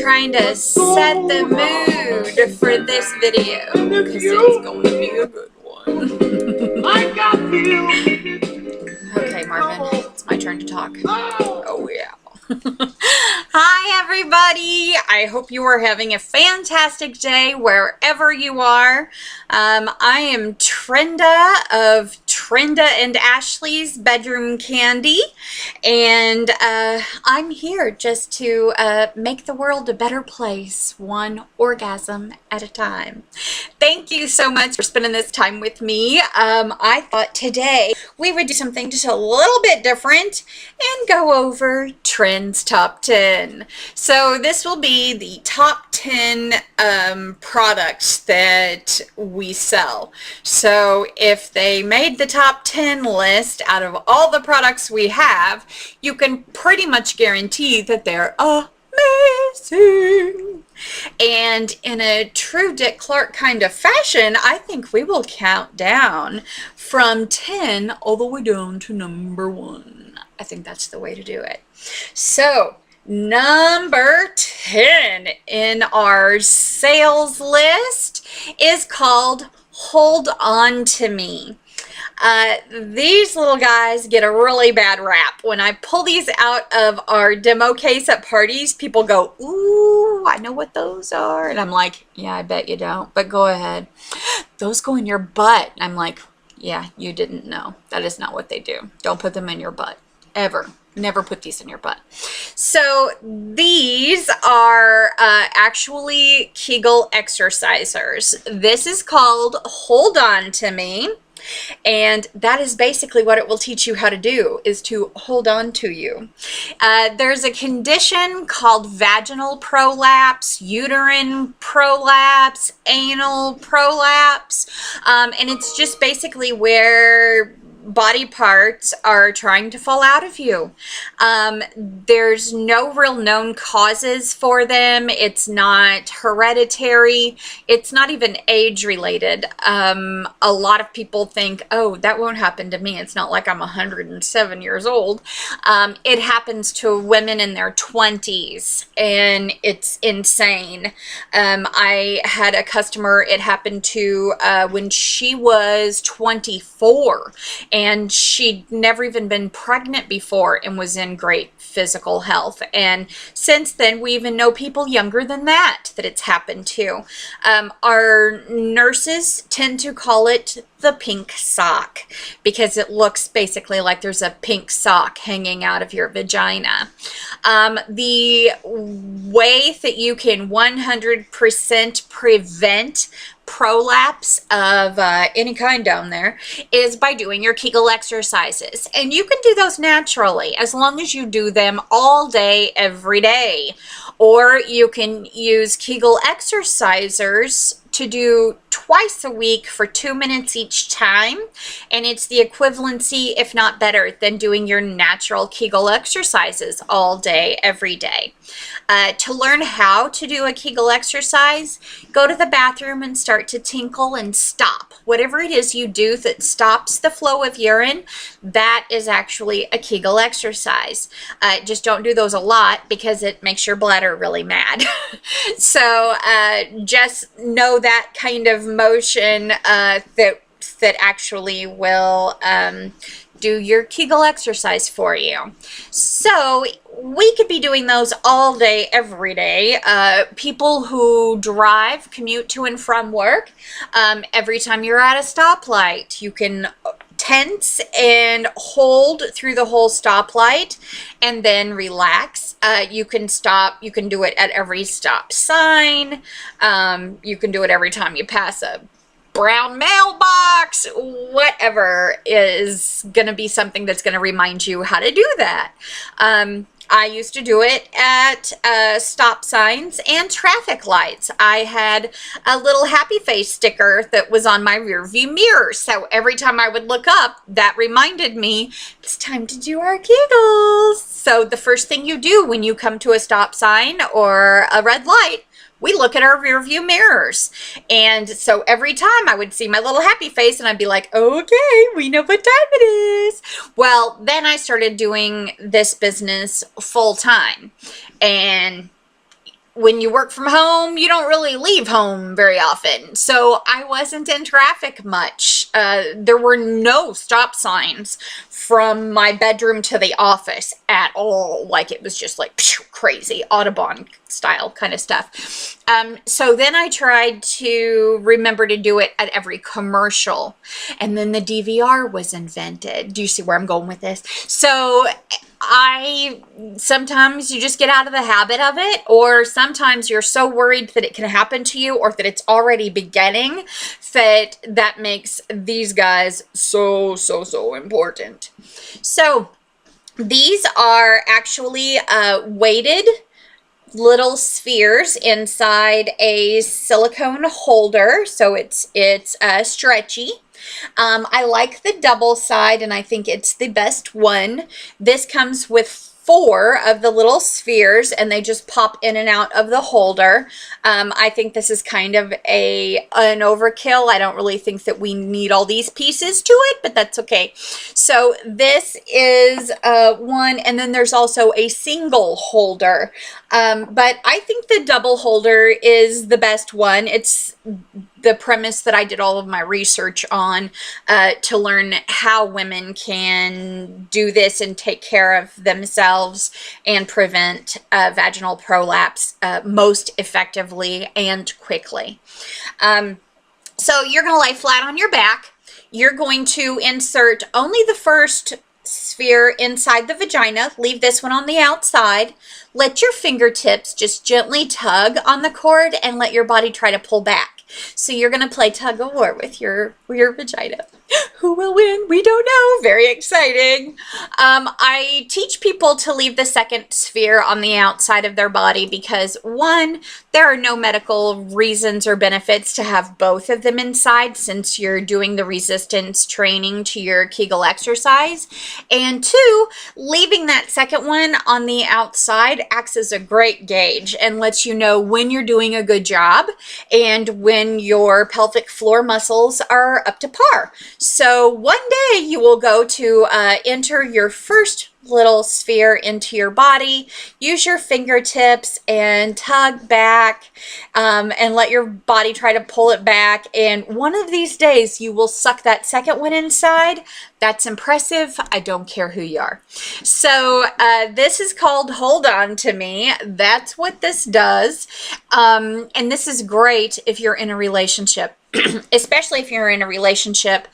trying to set the mood for this video because it's going to be a good one. Okay, Marvin, it's my turn to talk. Oh, yeah. Hi, everybody. I hope you are having a fantastic day wherever you are. I am Trenda of Trenda and Ashley's Bedroom Candy, and I'm here just to make the world a better place, one orgasm at a time. Thank you so much for spending this time with me. I thought today we would do something just a little bit different and go over Trend's Top 10. So this will be the top 10 products that we sell. So if they made the top 10 list out of all the products we have, you can pretty much guarantee that they're amazing. And in a true Dick Clark kind of fashion, I think we will count down from 10 all the way down to number 1. I think that's the way to do it. So number 10 in our sales list is called Hold On To Me. These little guys get a really bad rap. When I pull these out of our demo case at parties, people go, ooh, I know what those are. And I'm like, yeah, I bet you don't, but go ahead. Those go in your butt. And I'm like, yeah, you didn't know. That is not what they do. Don't put them in your butt. Ever. Never put these in your butt. So these are actually Kegel exercisers. This is called Hold On To Me. And that is basically what it will teach you how to do, is to hold on to you. There's a condition called vaginal prolapse, uterine prolapse, anal prolapse, and it's just basically where body parts are trying to fall out of you. There's no real known causes for them. It's not hereditary. It's not even age related. A lot of people think, oh, that won't happen to me. It's not like I'm 107 years old. It happens to women in their 20s, and it's insane. I had a customer, it happened to when she was 24, and she'd never even been pregnant before and was in great physical health. And since then, we even know people younger than that it's happened to. Our nurses tend to call it the pink sock because it looks basically like there's a pink sock hanging out of your vagina. The way that you can 100% prevent prolapse of any kind down there is by doing your Kegel exercises. And you can do those naturally as long as you do them all day, every day. Or you can use Kegel exercisers to do twice a week for 2 minutes each time, and it's the equivalency, if not better, than doing your natural Kegel exercises all day, every day. To learn how to do a Kegel exercise, go to the bathroom and start to tinkle and stop. Whatever it is you do that stops the flow of urine, that is actually a Kegel exercise. Just don't do those a lot because it makes your bladder really mad. So just know that kind of motion that actually will do your Kegel exercise for you. So we could be doing those all day, every day. People who drive, commute to and from work, every time you're at a stoplight, you can tense and hold through the whole stoplight and then relax. You can stop. You can do it at every stop sign. You can do it every time you pass a brown mailbox. Whatever is going to be something that's going to remind you how to do that. I used to do it at stop signs and traffic lights. I had a little happy face sticker that was on my rear view mirror. So every time I would look up, that reminded me it's time to do our Kegels. So the first thing you do when you come to a stop sign or a red light, we look at our rear view mirrors. And so every time I would see my little happy face and I'd be like, okay, we know what time it is. Well, then I started doing this business full time. And when you work from home, you don't really leave home very often. So I wasn't in traffic much. There were no stop signs from my bedroom to the office at all. Like, it was just like crazy Audubon style kind of stuff. So then I tried to remember to do it at every commercial. And then the DVR was invented. Do you see where I'm going with this? So sometimes you just get out of the habit of it, or sometimes you're so worried that it can happen to you or that it's already beginning, that makes these guys so important. So these are actually weighted little spheres inside a silicone holder, so it's stretchy. I like the double side, and I think it's the best one. This comes with 4 of the little spheres, and they just pop in and out of the holder. I think this is kind of an overkill. I don't really think that we need all these pieces to it, but that's okay. So this is one, and then there's also a single holder. But I think the double holder is the best one. It's the premise that I did all of my research on to learn how women can do this and take care of themselves and prevent vaginal prolapse most effectively and quickly. So you're going to lay flat on your back. You're going to insert only the first sphere inside the vagina. Leave this one on the outside. Let your fingertips just gently tug on the cord and let your body try to pull back. So you're going to play tug of war with your vagina. Who will win? We don't know. Very exciting. I teach people to leave the second sphere on the outside of their body because, one, there are no medical reasons or benefits to have both of them inside since you're doing the resistance training to your Kegel exercise. And 2, leaving that second one on the outside acts as a great gauge and lets you know when you're doing a good job and when your pelvic floor muscles are up to par. So one day you will go to enter your first little sphere into your body, use your fingertips and tug back and let your body try to pull it back. And one of these days you will suck that second one inside. That's impressive. I don't care who you are. So this is called Hold On To Me. That's what this does. And this is great if you're in a relationship. Especially if you're in a relationship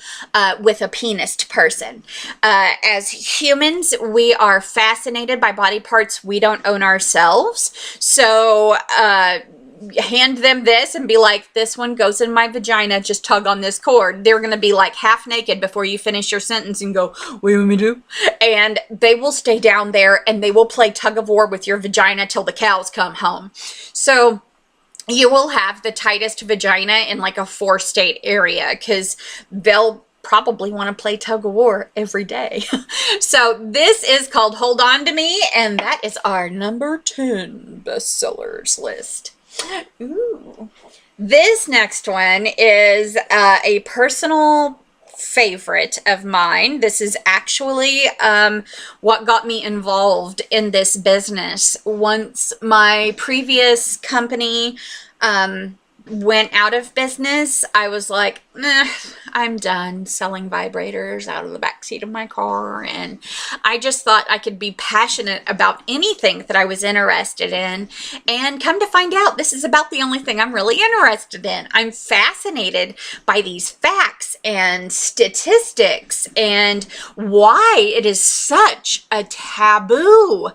with a penised person. As humans, we are fascinated by body parts we don't own ourselves. So hand them this and be like, this one goes in my vagina, just tug on this cord. They're going to be like half naked before you finish your sentence and go, what do you want me to do? And they will stay down there and they will play tug of war with your vagina till the cows come home. So you will have the tightest vagina in like a 4-state area because they'll probably want to play tug of war every day. So this is called Hold On To Me, and that is our number 10 bestsellers list. Ooh. This next one is a personal favorite of mine. This is actually what got me involved in this business. Once my previous company went out of business, I was like, I'm done selling vibrators out of the backseat of my car. And I just thought I could be passionate about anything that I was interested in. And come to find out, this is about the only thing I'm really interested in. I'm fascinated by these facts and statistics and why it is such a taboo.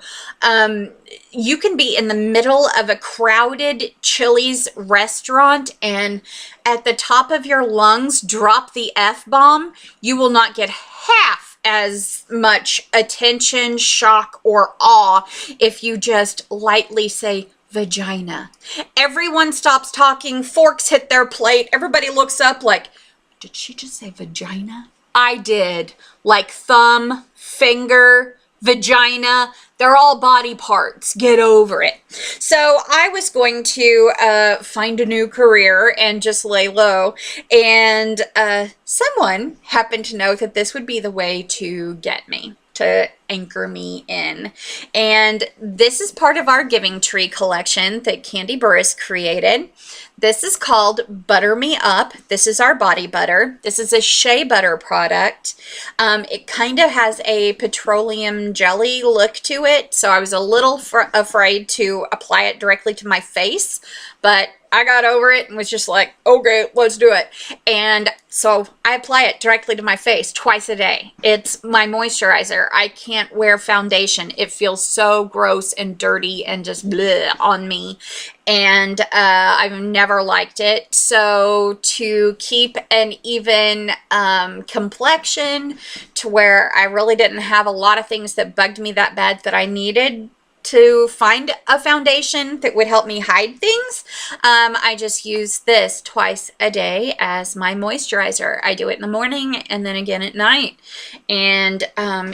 You can be in the middle of a crowded Chili's restaurant and at the top of your lungs drop the F-bomb. You will not get half as much attention, shock, or awe if you just lightly say vagina. Everyone stops talking, forks hit their plate, everybody looks up like, did she just say vagina? I did. Like thumb, finger, vagina, they're all body parts. Get over it. So I was going to find a new career and just lay low. And someone happened to know that this would be the way to get me to anchor me in. And this is part of our Giving Tree collection that Kandi Burris created. This is called Butter Me Up. This is our body butter. This is a shea butter product. It kind of has a petroleum jelly look to it, so I was a little afraid to apply it directly to my face, but I got over it and was just like, okay, let's do it. And so I apply it directly to my face twice a day. It's my moisturizer. I can't wear foundation. It feels so gross and dirty and just bleh on me. And I've never liked it. So to keep an even complexion, to where I really didn't have a lot of things that bugged me that bad that I needed to find a foundation that would help me hide things, I just use this twice a day as my moisturizer. I do it in the morning and then again at night, and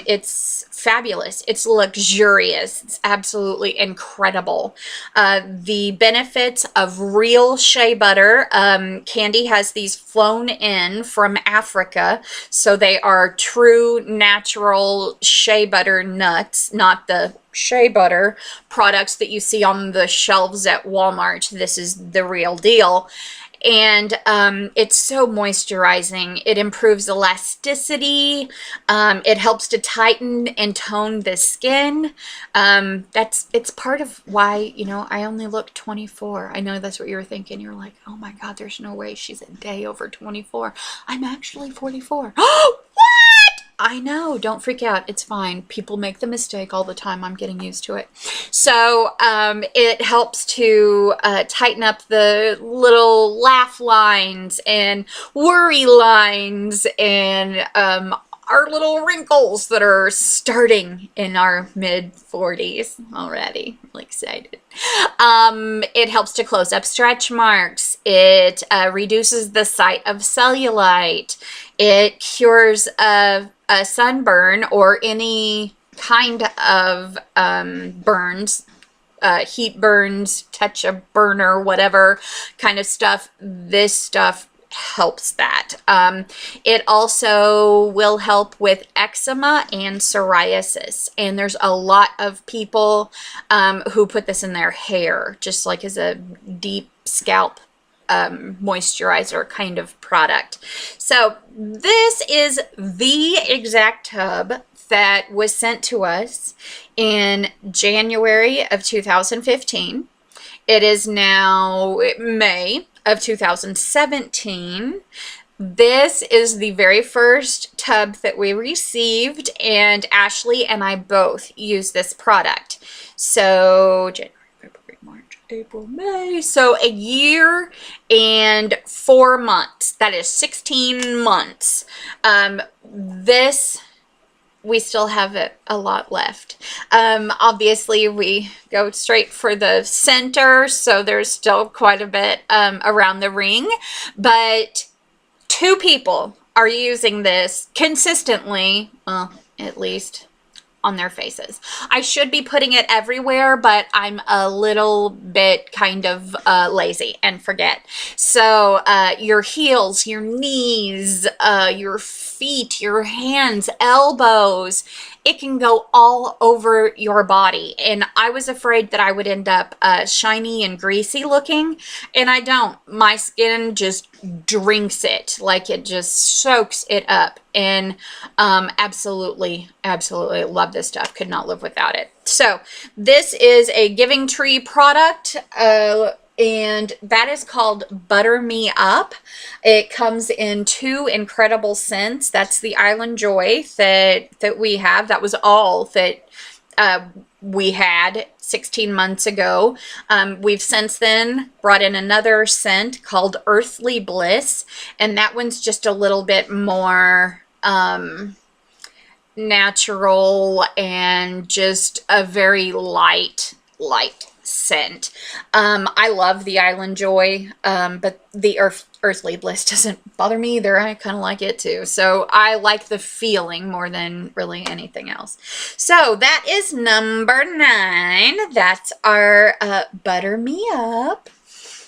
it's fabulous. It's luxurious. It's absolutely incredible. The benefits of real shea butter. Kandi has these flown in from Africa, so they are true natural shea butter nuts, not the shea butter products that you see on the shelves at Walmart. This is the real deal. And it's so moisturizing. It improves elasticity. It helps to tighten and tone the skin. It's part of why, you know, I only look 24. I know that's what you were thinking. You're like, oh my God, there's no way she's a day over 24. I'm actually 44. Oh, what? I know. Don't freak out. It's fine. People make the mistake all the time. I'm getting used to it. So it helps to tighten up the little laugh lines and worry lines and our little wrinkles that are starting in our mid-40s already. I'm really excited. It helps to close up stretch marks. It reduces the sight of cellulite. It cures a sunburn or any kind of burns, heat burns, touch a burner, whatever kind of stuff. This stuff helps that. It also will help with eczema and psoriasis, and there's a lot of people who put this in their hair just like as a deep scalp moisturizer kind of product. So this is the exact tub that was sent to us in January of 2015. It is now May of 2017. This is the very first tub that we received, and Ashley and I both use this product. So January, February, March, April, May. So a year and 4 months. That is 16 months. We still have a lot left. Obviously, we go straight for the center, so there's still quite a bit around the ring. But 2 people are using this consistently, well, at least on their faces. I should be putting it everywhere, but I'm a little bit kind of lazy and forget. So your heels, your knees, your feet, your hands, elbows, it can go all over your body. And I was afraid that I would end up shiny and greasy looking, and I don't. My skin just drinks it, like it just soaks it up. And absolutely, absolutely love this stuff. Could not live without it. So this is a Giving Tree product, and that is called Butter Me Up. It comes in 2 incredible scents. That's the Island Joy that we have. That was all that we had 16 months ago. We've since then brought in another scent called Earthly Bliss, and that one's just a little bit more natural and just a very light scent. I love the Island Joy, but the Earthly Bliss doesn't bother me either. I kind of like it too. So I like the feeling more than really anything else. So that is number 9. That's our Butter Me Up.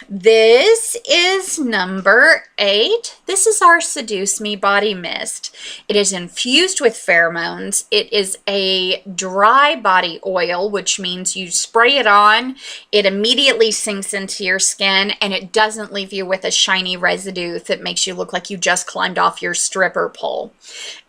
This is number 8. This is our Seduce Me body mist. It is infused with pheromones. It is a dry body oil, which means you spray it on, it immediately sinks into your skin, and it doesn't leave you with a shiny residue that makes you look like you just climbed off your stripper pole.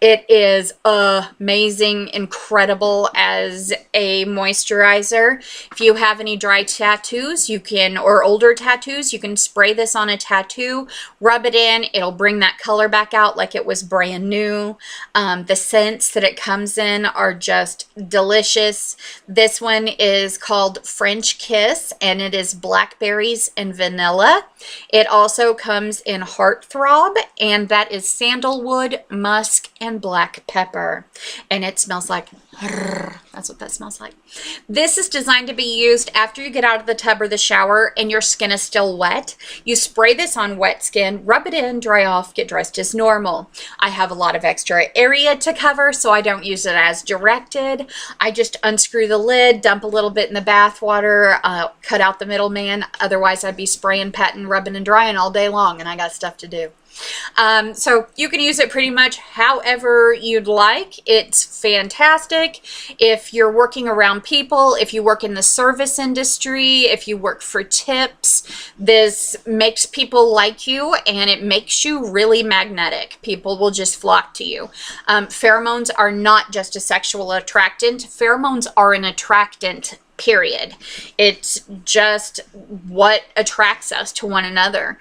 It is amazing, incredible as a moisturizer. If you have any dry tattoos, you can, or older tattoos, you can spray this on a tattoo, rub it in, it'll bring that color back out like it was brand new. The scents that it comes in are just delicious. This one is called French Kiss, and it is blackberries and vanilla. It also comes in Heartthrob, and that is sandalwood, musk, and black pepper. And it smells like, that's what that smells like. This is designed to be used after you get out of the tub or the shower and your skin is still wet. You spray this on wet skin, rub it in, dry off, get dressed as normal. I have a lot of extra area to cover, so I don't use it as directed. I just unscrew the lid, dump a little bit in the bath water, cut out the middleman. Otherwise, I'd be spraying, patting, rubbing, and drying all day long, and I got stuff to do. So you can use it pretty much however you'd like. It's fantastic if you're working around people, if you work in the service industry, if you work for tips. This makes people like you, and it makes you really magnetic. People will just flock to you. Pheromones are not just a sexual attractant. Pheromones are an attractant, period. It's just what attracts us to one another.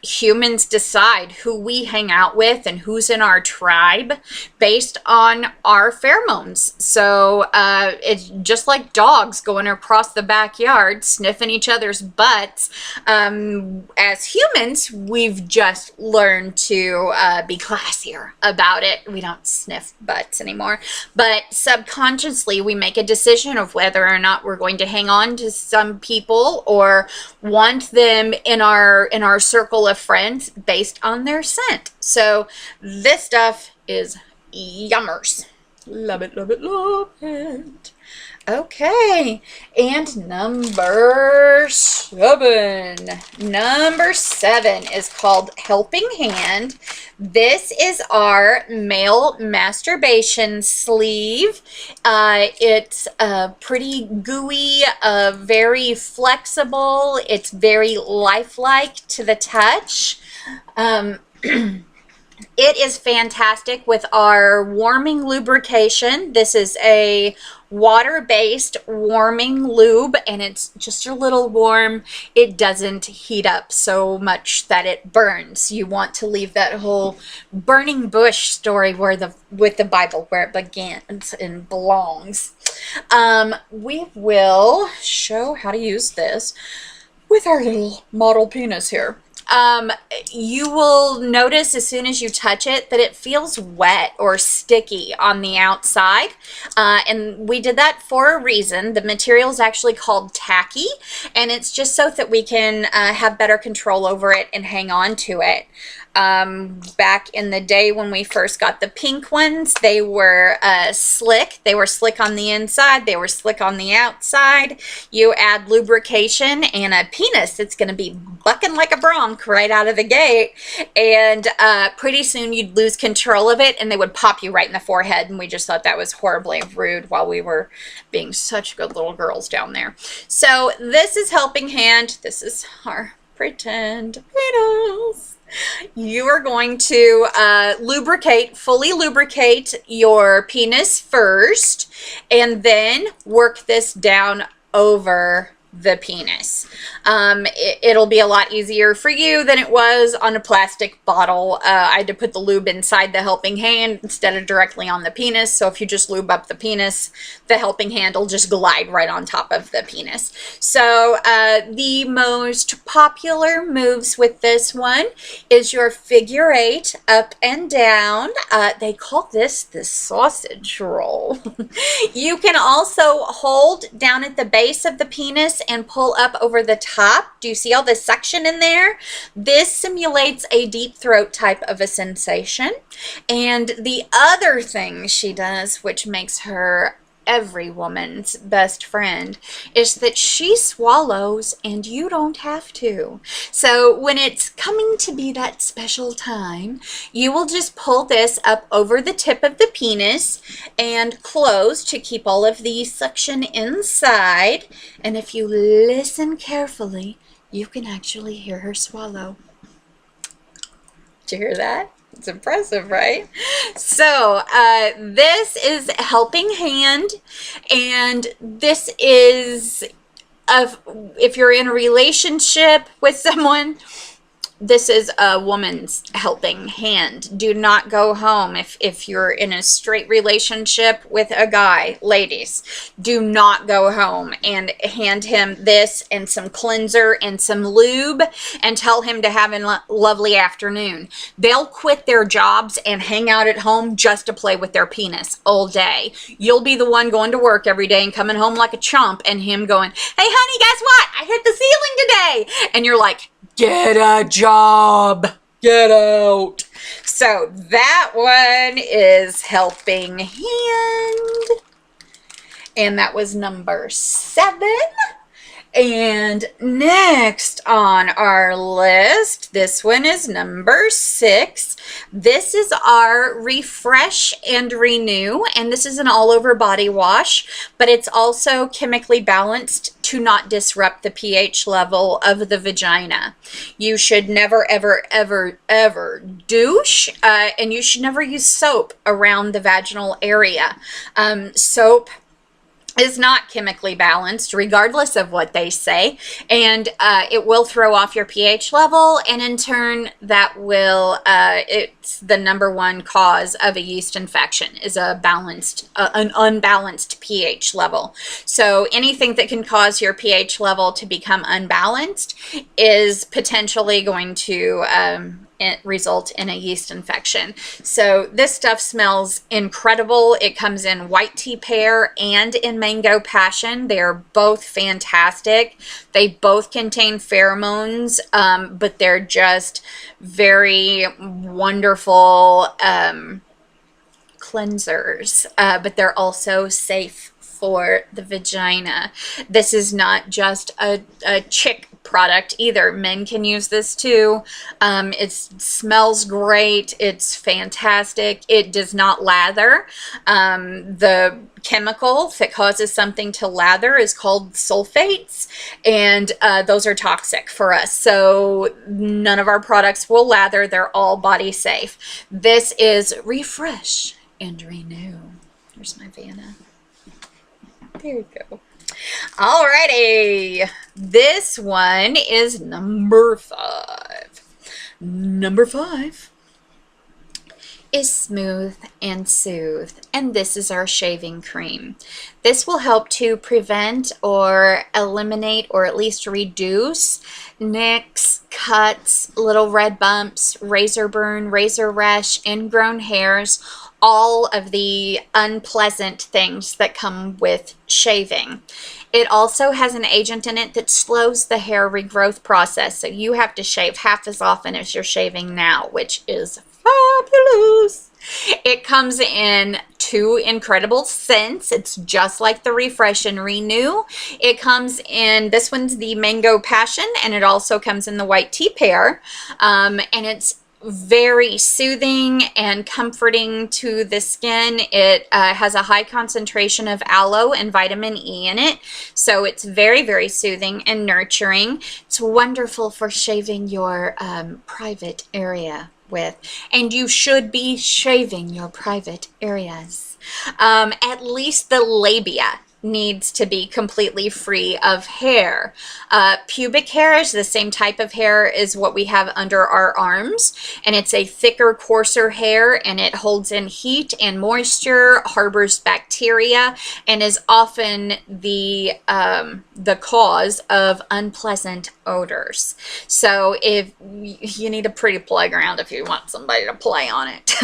Humans decide who we hang out with and who's in our tribe based on our pheromones. So it's just like dogs going across the backyard sniffing each other's butts. As humans, we've just learned to be classier about it. We don't sniff butts anymore, but subconsciously we make a decision of whether or not we're going to hang on to some people or want them in our circle of friends based on their scent. So this stuff is yummers. Love it, love it, love it. Okay, and number 7. Number 7 is called Helping Hand. This is our male masturbation sleeve. It's pretty gooey, very flexible. It's very lifelike to the touch. It is fantastic with our warming lubrication. This is a water-based warming lube, and it's just a little warm. It doesn't heat up so much that it burns. You want to leave that whole burning bush story with the Bible where it begins and belongs. We will show how to use this with our little model penis here. You will notice as soon as you touch it that it feels wet or sticky on the outside, and we did that for a reason. The material is actually called tacky, and it's just so that we can have better control over it and hang on to it. Back in the day when we first got the pink ones, they were slick. They were slick on the inside. They were slick on the outside. You add lubrication and a penis that's going to be bucking like a bronc right out of the gate, and pretty soon you'd lose control of it and they would pop you right in the forehead, and we just thought that was horribly rude while we were being such good little girls down there. So this is Helping Hand. This is our pretend penis. You are going to fully lubricate your penis first, and then work this down over the penis. It'll be a lot easier for you than it was on a plastic bottle. I had to put the lube inside the helping hand instead of directly on the penis. So if you just lube up the penis, the helping hand will just glide right on top of the penis. So the most popular moves with this one is your figure 8 up and down. They call this the sausage roll. You can also hold down at the base of the penis and pull up over the top. Do you see all this suction in there? This simulates a deep throat type of a sensation. And the other thing she does, which makes her every woman's best friend is that she swallows and you don't have to. So when it's coming to be that special time, you will just pull this up over the tip of the penis and close to keep all of the suction inside. And if you listen carefully, you can actually hear her swallow. Did you hear that? It's impressive, right? So this is Helping Hand, and this is if you're in a relationship with someone, this is a woman's helping hand. Do not go home if you're in a straight relationship with a guy. Ladies, do not go home and hand him this and some cleanser and some lube and tell him to have a lovely afternoon. They'll quit their jobs and hang out at home just to play with their penis all day. You'll be the one going to work every day and coming home like a chump, and him going, hey honey, guess what? I hit the ceiling today. And you're like, get a job, get out. So that one is Helping Hand, and that was number 7. And next on our list, this one is number 6. This is our Refresh and Renew, and this is an all-over body wash, but it's also chemically balanced to not disrupt the pH level of the vagina. You should never, ever, ever, ever douche, and you should never use soap around the vaginal area. Soap is not chemically balanced, regardless of what they say, and it will throw off your pH level, and in turn that will it's the #1 cause of a yeast infection is an unbalanced pH level. So anything that can cause your pH level to become unbalanced is potentially going to result in a yeast infection. So this stuff smells incredible. It comes in white tea pear and in mango passion. They're both fantastic. They both contain pheromones, but they're just very wonderful cleansers, but they're also safe for the vagina. This is not just a chick product either. Men can use this too. It smells great. It's fantastic. It does not lather. The chemical that causes something to lather is called sulfates, and those are toxic for us. So none of our products will lather. They're all body safe. This is Refresh and Renew. Here's my Vanna. There you go. Alrighty, this one is number 5. Number 5 is Smooth and Soothe, and this is our shaving cream. This will help to prevent or eliminate or at least reduce nicks, cuts, little red bumps, razor burn, razor rash, ingrown hairs, all of the unpleasant things that come with shaving. It also has an agent in it that slows the hair regrowth process, so you have to shave half as often as you're shaving now, which is fabulous. It comes in 2 incredible scents. It's just like the Refresh and Renew. It comes in, this one's the Mango Passion, and it also comes in the White Tea Pear, and it's very soothing and comforting to the skin. It has a high concentration of aloe and vitamin E in it, so it's very, very soothing and nurturing. It's wonderful for shaving your private area with, and you should be shaving your private areas. At least the labia needs to be completely free of hair. Pubic hair is the same type of hair as what we have under our arms, and it's a thicker, coarser hair, and it holds in heat and moisture, harbors bacteria, and is often the the cause of unpleasant odors. So if you need a pretty playground if you want somebody to play on it.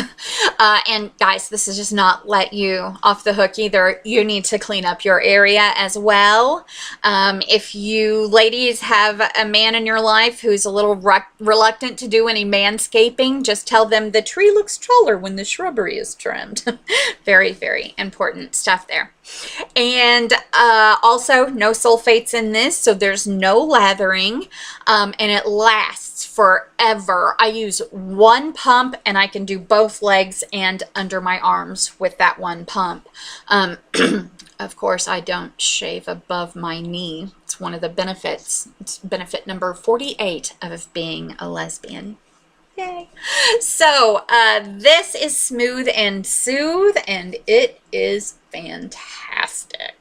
And guys, this is just not let you off the hook either. You need to clean up your area as well. If you ladies have a man in your life who's a little reluctant to do any manscaping, just tell them the tree looks taller when the shrubbery is trimmed. Very, very important stuff there. And also no sulfates in this, so there's no lathering, and it lasts forever. I use one pump and I can do both legs and under my arms with that one pump. Of course, I don't shave above my knee. It's one of the benefits. It's benefit number 48 of being a lesbian. Yay. So this is Smooth and Soothe, and it is fantastic.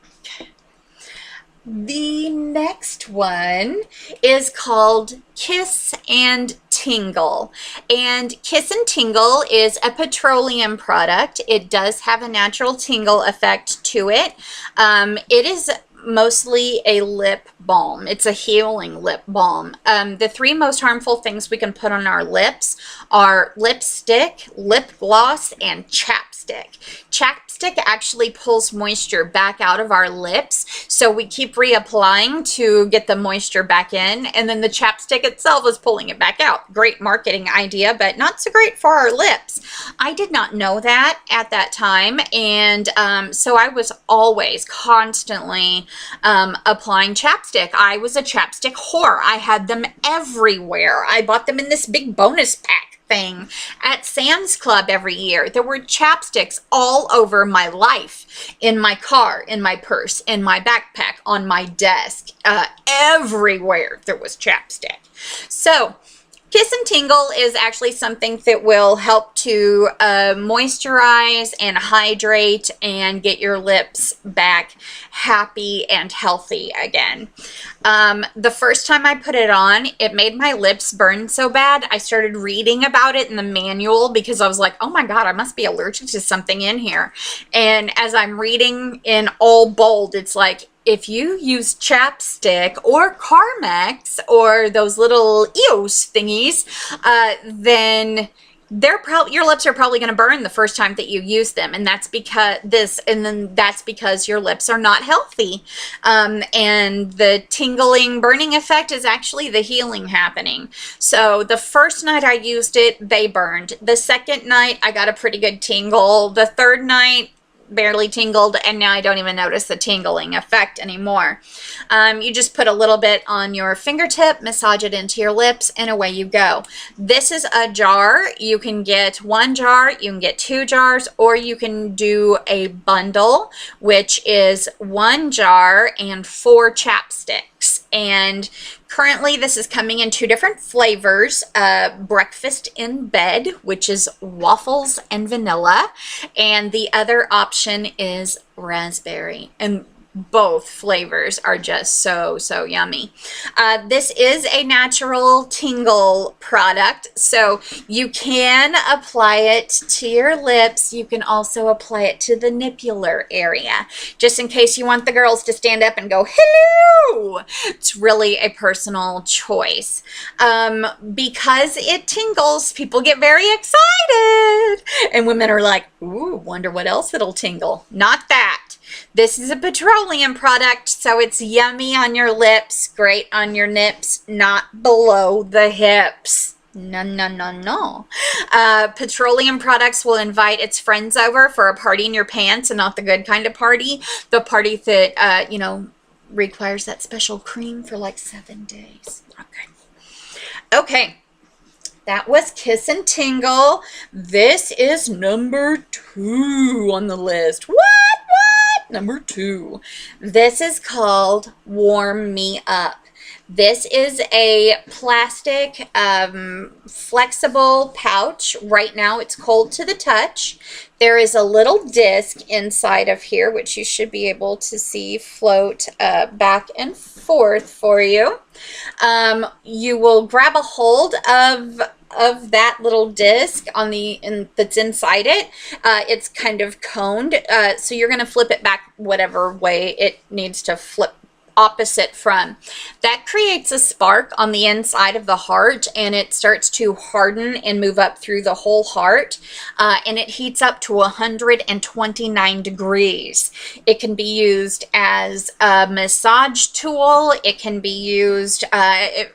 The next one is called Kiss and Tingle. And Kiss and Tingle is a petroleum product. It does have a natural tingle effect to it. It is mostly a lip balm. It's a healing lip balm. The three most harmful things we can put on our lips are lipstick, lip gloss, and chapstick. Chapstick actually pulls moisture back out of our lips, so we keep reapplying to get the moisture back in, and then the chapstick itself is pulling it back out. Great marketing idea, but not so great for our lips. I did not know that at that time, and so I was always constantly applying chapstick. I was a chapstick whore. I had them everywhere. I bought them in this big bonus pack thing at Sam's Club every year. There were chapsticks all over my life, in my car, in my purse, in my backpack, on my desk, everywhere there was chapstick. So Kiss and Tingle is actually something that will help to moisturize and hydrate and get your lips back happy and healthy again. The first time I put it on, it made my lips burn so bad. I started reading about it in the manual because I was like, oh my God, I must be allergic to something in here. And as I'm reading in all bold, it's like, if you use chapstick or Carmex or those little EOS thingies, then your lips are probably going to burn the first time that you use them, and that's because your lips are not healthy. And the tingling, burning effect is actually the healing happening. So the first night I used it, they burned. The second night, I got a pretty good tingle. The third night, barely tingled, and now I don't even notice the tingling effect anymore. You just put a little bit on your fingertip, massage it into your lips, and away you go. This is a jar. You can get one jar, you can get 2 jars, or you can do a bundle, which is 1 jar and 4 chapsticks. And currently this is coming in 2 different flavors, breakfast in bed, which is waffles and vanilla, and the other option is raspberry. And both flavors are just so yummy. This is a natural tingle product, so you can apply it to your lips. You can also apply it to the nippular area, just in case you want the girls to stand up and go, hello. It's really a personal choice. Because it tingles, people get very excited, and women are like, ooh, wonder what else it'll tingle. Not that. This is a petroleum product, so it's yummy on your lips, great on your nips, not below the hips. No, no, no, no. Petroleum products will invite its friends over for a party in your pants, and not the good kind of party. The party that, you know, requires that special cream for like 7 days. Okay. Okay. That was Kiss and Tingle. This is number 2 on the list. What? Number 2. This is called Warm Me Up. This is a plastic flexible pouch. Right now it's cold to the touch. There is a little disc inside of here, which you should be able to see float back and forth for you. You will grab a hold of that little disc on that's inside it. It's kind of coned, so you're going to flip it back whatever way it needs to flip opposite from. That creates a spark on the inside of the heart, and it starts to harden and move up through the whole heart, and it heats up to 129 degrees. It can be used as a massage tool. It can be used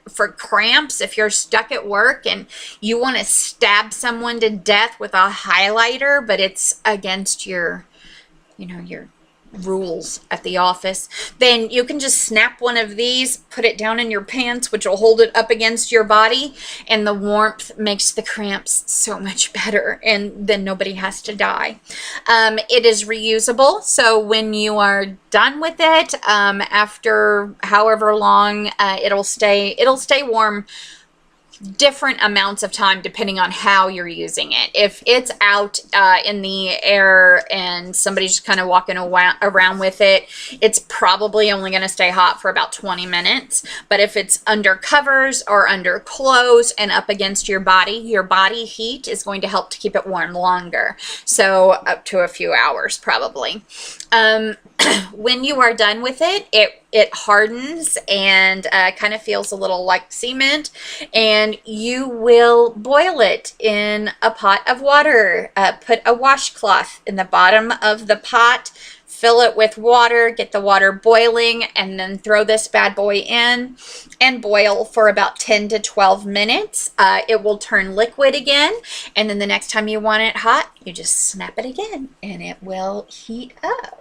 for cramps if you're stuck at work and you want to stab someone to death with a highlighter, but it's against your, you know, your rules at the office. Then you can just snap one of these, put it down in your pants, which will hold it up against your body, and the warmth makes the cramps so much better, and then nobody has to die. It is reusable, so when you are done with it, after however long, it'll stay warm different amounts of time depending on how you're using it. If it's out in the air and somebody's just kind of walking around with it, it's probably only going to stay hot for about 20 minutes. But if it's under covers or under clothes and up against your body heat is going to help to keep it warm longer. So up to a few hours probably. When you are done with it, it hardens and kind of feels a little like cement, and you will boil it in a pot of water. Put a washcloth in the bottom of the pot, fill it with water, get the water boiling, and then throw this bad boy in and boil for about 10 to 12 minutes. It will turn liquid again, and then the next time you want it hot, you just snap it again and it will heat up.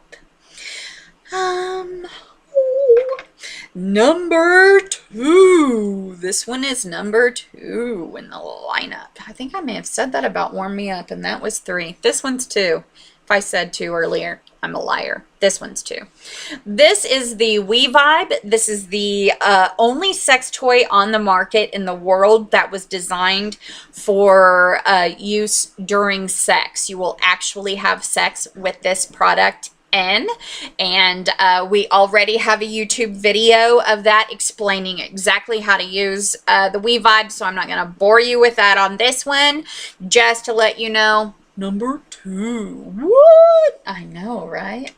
Number 2. This one is number 2 in the lineup. I think I may have said that about Warm Me Up, and that was 3. This one's 2. If I said 2 earlier, I'm a liar. This one's 2. This is the We Vibe. This is the only sex toy on the market in the world that was designed for use during sex. You will actually have sex with this product and we already have a YouTube video of that explaining exactly how to use the We Vibe, so I'm not going to bore you with that on this one. Just to let you know, number 2. What? I know, right?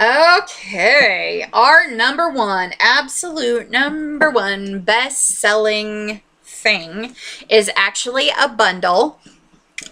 Okay, our number 1, absolute number 1 best-selling thing is actually a bundle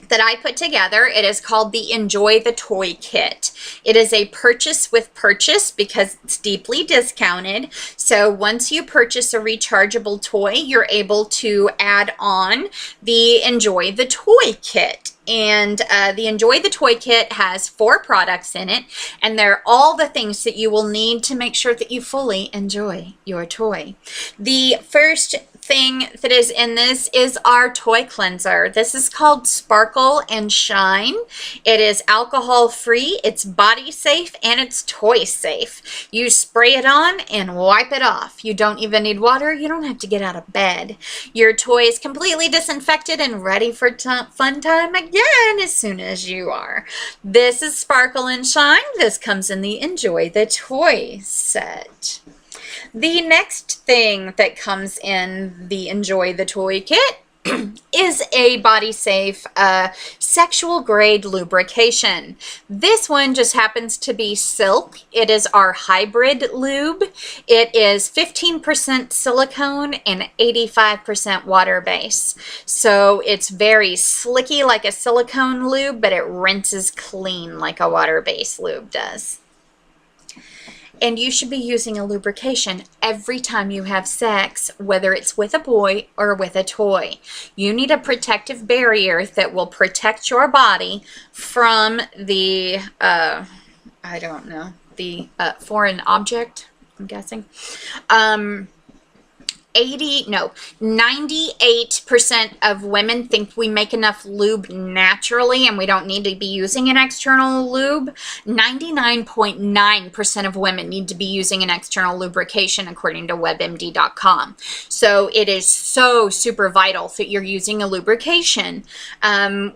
that I put together. It is called the Enjoy the Toy Kit. It is a purchase with purchase because it's deeply discounted. So once you purchase a rechargeable toy, you're able to add on the Enjoy the Toy Kit. And the Enjoy the Toy Kit has 4 products in it, and they're all the things that you will need to make sure that you fully enjoy your toy. The first thing that is in this is our toy cleanser. This is called Sparkle and Shine. It is alcohol free, it's body safe, and it's toy safe. You spray it on and wipe it off. You don't even need water. You don't have to get out of bed. Your toy is completely disinfected and ready for fun time again as soon as you are. This is Sparkle and Shine. This comes in the Enjoy the Toy set. The next thing that comes in the Enjoy the Toy Kit is a body safe sexual grade lubrication. This one just happens to be silk. It is our hybrid lube. It is 15% silicone and 85% water base. So it's very slicky like a silicone lube, but it rinses clean like a water based lube does. And you should be using a lubrication every time you have sex, whether it's with a boy or with a toy. You need a protective barrier that will protect your body from the, I don't know, the foreign object, I'm guessing. 98% of women think we make enough lube naturally and we don't need to be using an external lube. 99.9% of women need to be using an external lubrication according to WebMD.com. So it is so super vital that you're using a lubrication.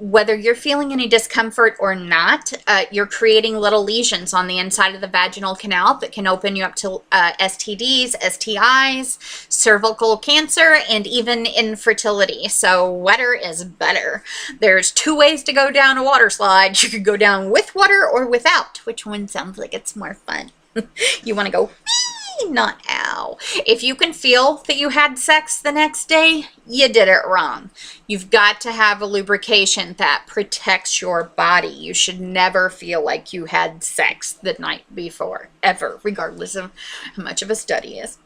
Whether you're feeling any discomfort or not, you're creating little lesions on the inside of the vaginal canal that can open you up to STDs, STIs, cervical cancer, and even infertility. So wetter is better. There's 2 ways to go down a water slide. You could go down with water or without. Which one sounds like it's more fun? You want to go not ow. If you can feel that you had sex the next day, you did it wrong. You've got to have a lubrication that protects your body. You should never feel like you had sex the night before, ever, regardless of how much of a study is.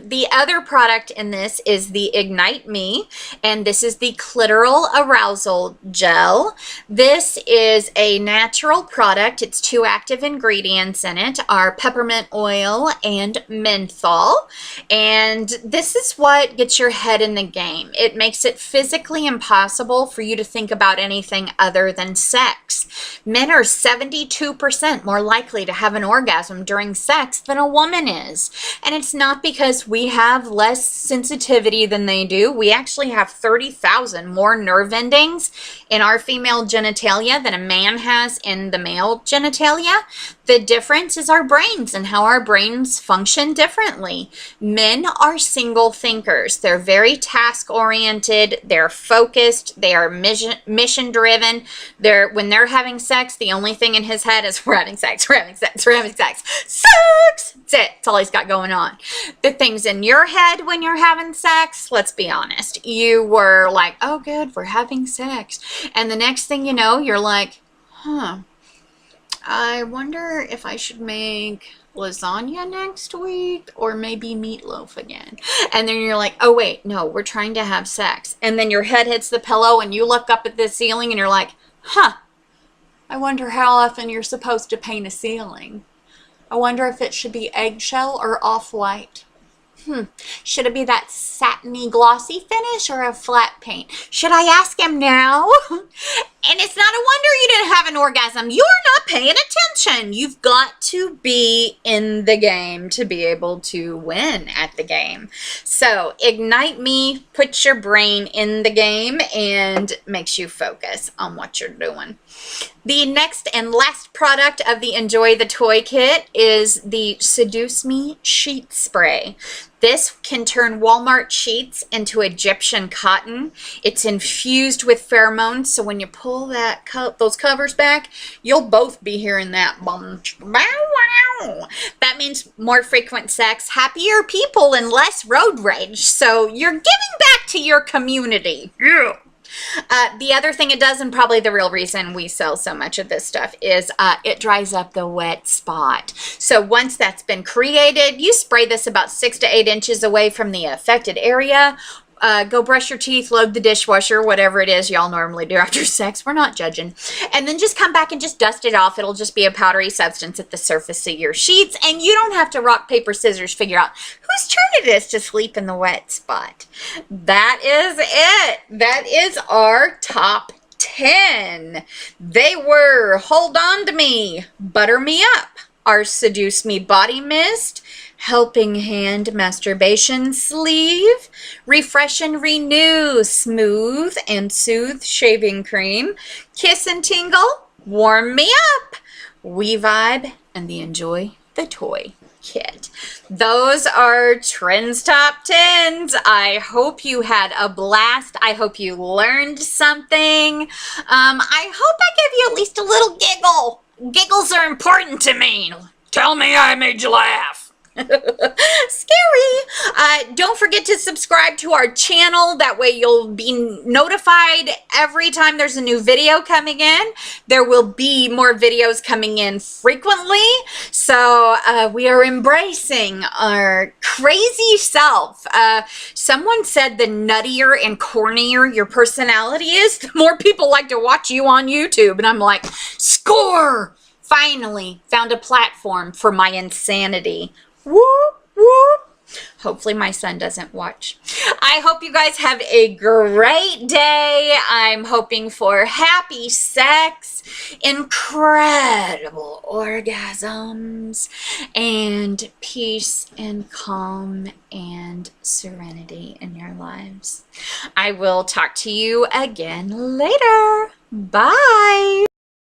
The other product in this is the Ignite Me, and this is the clitoral arousal gel. This is a natural product. It's 2 active ingredients in it, are peppermint oil and menthol, and this is what gets your head in the game. It makes it physically impossible for you to think about anything other than sex. Men are 72% more likely to have an orgasm during sex than a woman is. And it's not because we have less sensitivity than they do. We actually have 30,000 more nerve endings in our female genitalia than a man has in the male genitalia. The difference is our brains and how our brains function differently. Men are single thinkers. They're very task-oriented. They're focused. They are mission-driven. When they're having sex, the only thing in his head is, we're having sex, we're having sex, we're having sex. Sex! That's it. That's all he's got going on. The things in your head when you're having sex, let's be honest. You were like, oh, good, we're having sex. And the next thing you know, you're like, I wonder if I should make lasagna next week or maybe meatloaf again. And then you're like, oh wait, no, we're trying to have sex. And then your head hits the pillow and you look up at the ceiling and you're like, I wonder how often you're supposed to paint a ceiling. I wonder if it should be eggshell or off-white. Should it be that satiny glossy finish or a flat paint? Should I ask him now? And it's not a wonder you didn't have an orgasm. You're not paying attention. You've got to be in the game to be able to win at the game. So Ignite Me puts your brain in the game and makes you focus on what you're doing. The next and last product of the Enjoy the Toy kit is the Seduce Me sheet spray. This can turn Walmart sheets into Egyptian cotton. It's infused with pheromones, so when you pull those covers back, you'll both be hearing that bunch. That means more frequent sex, happier people, and less road rage. So you're giving back to your community. Yeah. The other thing it does, and probably the real reason we sell so much of this stuff, is it dries up the wet spot. So once that's been created, you spray this about 6 to 8 inches away from the affected area. Go brush your teeth, load the dishwasher, whatever it is y'all normally do after sex. We're not judging. And then just come back and just dust it off. It'll just be a powdery substance at the surface of your sheets, and you don't have to rock, paper, scissors figure out whose turn it is to sleep in the wet spot. That is it. That is our top 10. They were Hold On to Me, Butter Me Up, our Seduce Me Body Mist, Helping Hand Masturbation Sleeve, Refresh and Renew Smooth and Soothe Shaving Cream, Kiss and Tingle, Warm Me Up, We Vibe, and the Enjoy the Toy kit. Those are Trend's top 10s. I hope you had a blast. I hope you learned something. I hope I gave you at least a little giggle. Giggles are important to me. Tell me I made you laugh. Scary. Don't forget to subscribe to our channel. That way you'll be notified every time there's a new video coming in. There will be more videos coming in frequently. So we are embracing our crazy self. Someone said the nuttier and cornier your personality is, the more people like to watch you on YouTube. And I'm like, score! Finally found a platform for my insanity. Whoop, whoop. Hopefully my son doesn't watch. I hope you guys have a great day. I'm hoping for happy sex, incredible orgasms, and peace and calm and serenity in your lives. I will talk to you again later. Bye.